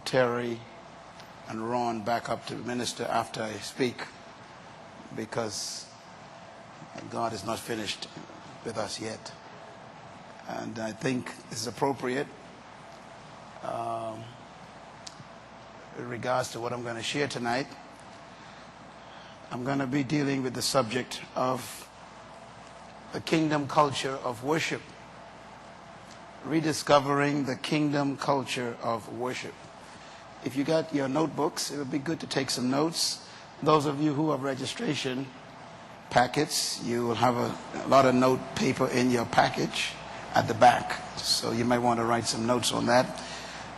Terry and Ron back up to minister after I speak, because God is not finished with us yet. And I think it's appropriate in regards to what I'm going to share tonight. I'm going to be dealing with the subject of the kingdom culture of worship. Rediscovering the kingdom culture of worship. If you got your notebooks, it would be good to take some notes. Those of you who have registration packets, you will have a lot of note paper in your package at the back. So you might want to write some notes on that.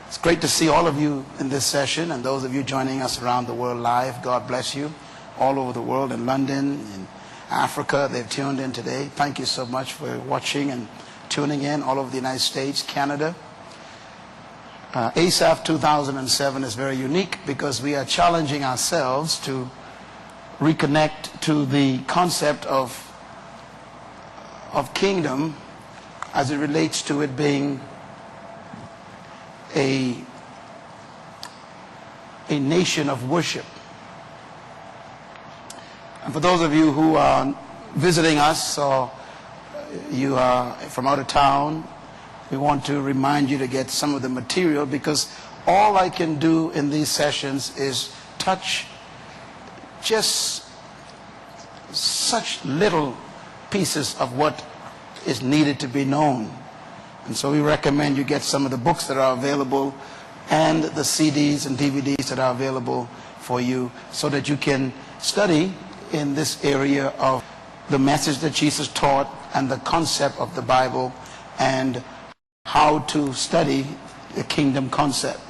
It's great to see all of you in this session, and those of you joining us around the world live. God bless you. All over the world, in London, in Africa, they've tuned in today. Thank you so much for watching and tuning in all over the United States, Canada. ASAF 2007 is very unique because we are challenging ourselves to reconnect to the concept of kingdom as it relates to it being a nation of worship. And for those of you who are visiting us or you are from out of town, we want to remind you to get some of the material, because all I can do in these sessions is touch just such little pieces of what is needed to be known. And so we recommend you get some of the books that are available and the CDs and DVDs that are available for you, so that you can study in this area of the message that Jesus taught and the concept of the Bible and how to study the kingdom concept.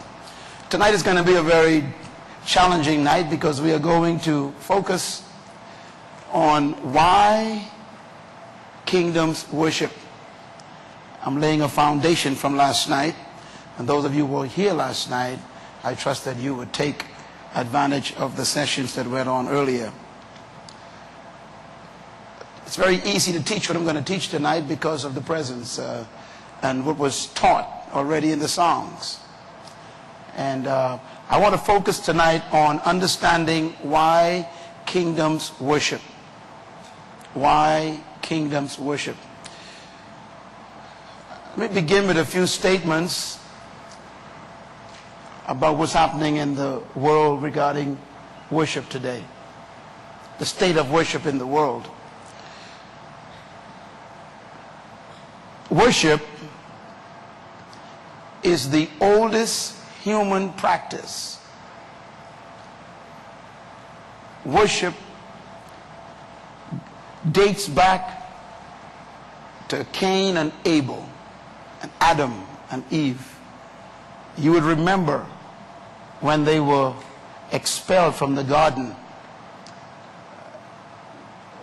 Tonight is going to be a very challenging night because we are going to focus on why kingdoms worship. I'm laying a foundation from last night, and those of you who were here last night, I trust that you would take advantage of the sessions that went on earlier. It's very easy to teach what I'm going to teach tonight because of the presence and what was taught already in the songs. And I want to focus tonight on understanding why kingdoms worship. Why kingdoms worship. Let me begin with a few statements about what's happening in the world regarding worship today. The state of worship in the world. Worship is the oldest human practice. Worship dates back to Cain and Abel and Adam and Eve. You would remember when they were expelled from the garden.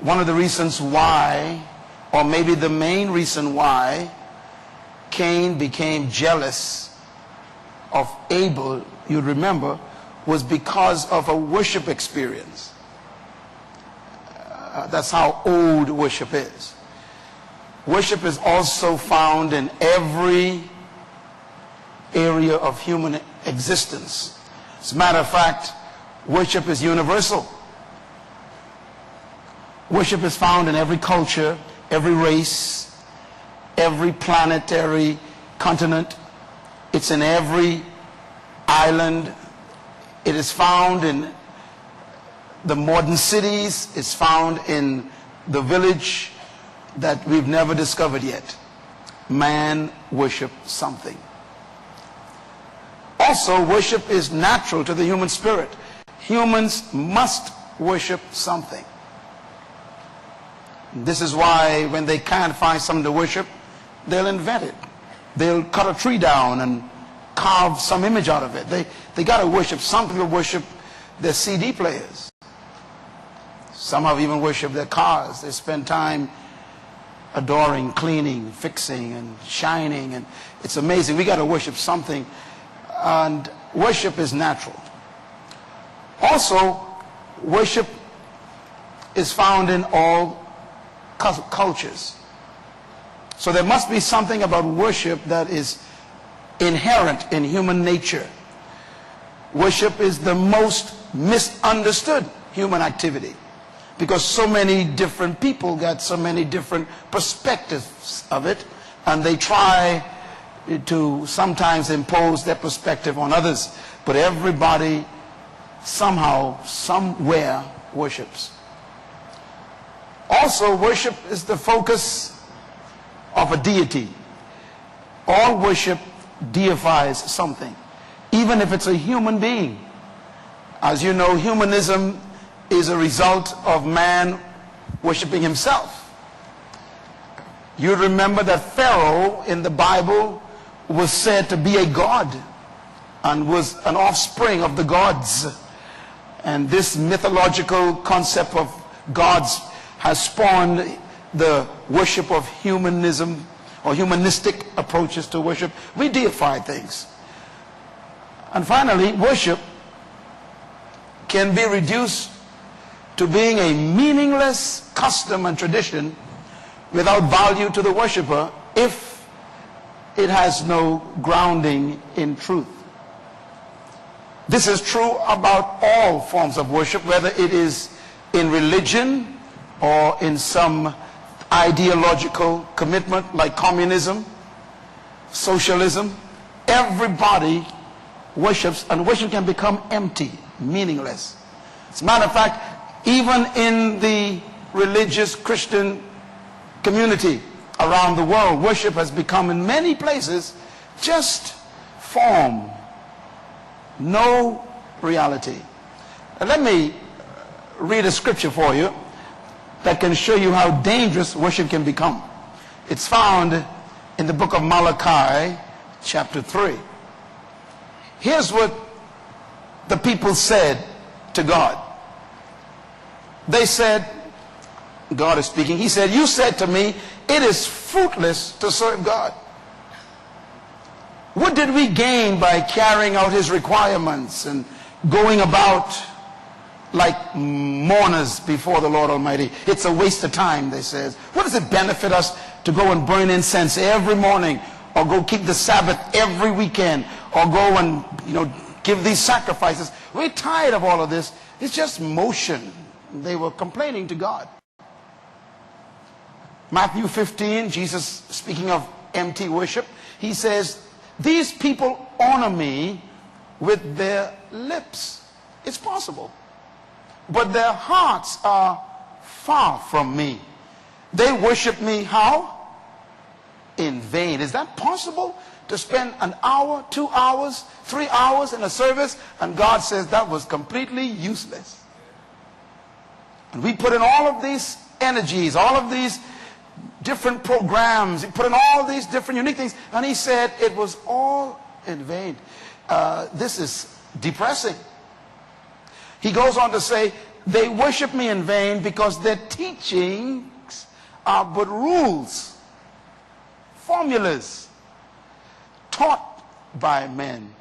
One of the reasons why, or maybe the main reason why, Cain became jealous of Abel, you'd remember, was because of a worship experience. That's how old worship is. Worship is also found in every area of human existence. As a matter of fact, worship is universal. Worship is found in every culture, every race, every planetary continent. It's in every island. It is found in the modern cities. It's found in the village that we've never discovered yet. Man worship something. Also, worship is natural to the human spirit. Humans must worship something. This is why when they can't find something to worship, they'll invent it. They'll cut a tree down and carve some image out of it. They got to worship something. To worship their CD players. Some have even worshipped their cars. They spend time adoring, cleaning, fixing, and shining. And it's amazing. We got to worship something. And worship is natural. Also, worship is found in all cultures. So there must be something about worship that is inherent in human nature. worship is the most misunderstood human activity, because so many different people got so many different perspectives of it, and they try to sometimes impose their perspective on others. But everybody somehow, somewhere worships. Also, worship is the focus of a deity. All worship deifies something, even if it's a human being. As you know, humanism is a result of man worshiping himself. You remember that Pharaoh in the Bible was said to be a god and was an offspring of the gods. And this mythological concept of gods has spawned the worship of humanism, or humanistic approaches to worship. We deify things. And finally, worship can be reduced to being a meaningless custom and tradition without value to the worshiper if it has no grounding in truth. This is true about all forms of worship, whether it is in religion or in some ideological commitment like communism, socialism. Everybody worships, and worship can become empty, meaningless. As a matter of fact, even in the religious Christian community around the world, worship has become in many places just form, no reality. Now, let me read a scripture for you that can show you how dangerous worship can become. It's found in the book of Malachi, chapter 3. Here's what the people said to God. They said, God is speaking, he said, you said to me, it is fruitless to serve God. What did we gain by carrying out his requirements and going about like mourners before the Lord Almighty? It's a waste of time, they says. What does it benefit us to go and burn incense every morning, or go keep the Sabbath every weekend, or go and, give these sacrifices? We're tired of all of this. It's just motion. They were complaining to God. Matthew 15, Jesus speaking of empty worship, he says, these people honor me with their lips. It's possible. But their hearts are far from me. They worship me how? In vain. Is that possible? To spend an hour, 2 hours, 3 hours in a service, and God says that was completely useless. And we put in all of these energies, all of these different programs, he put in all these different unique things, and he said it was all in vain. This is depressing. He goes on to say, they worship me in vain because their teachings are but rules, formulas, taught by men.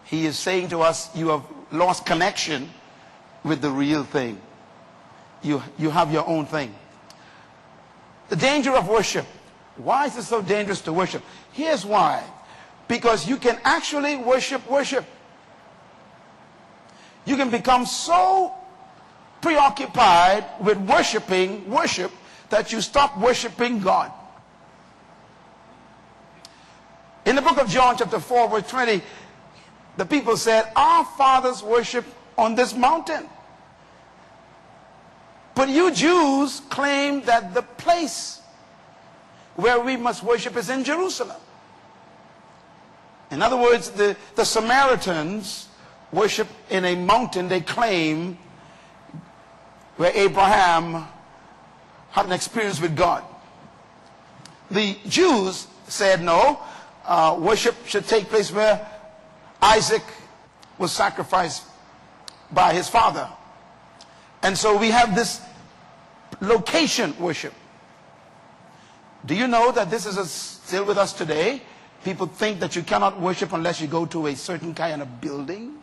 He is saying to us, you have lost connection with the real thing. You have your own thing. The danger of worship. Why is it so dangerous to worship? Here's why. Because you can actually worship. You can become so preoccupied with worship that you stop worshiping God. In the book of John chapter 4 verse 20, the people said, our fathers worship on this mountain. But you Jews claim that the place where we must worship is in Jerusalem. In other words, the Samaritans worship in a mountain they claim where Abraham had an experience with God. The Jews said no, worship should take place where Isaac was sacrificed by his father. And so we have this location worship. Do you know that this is still with us today? People think that you cannot worship unless you go to a certain kind of building.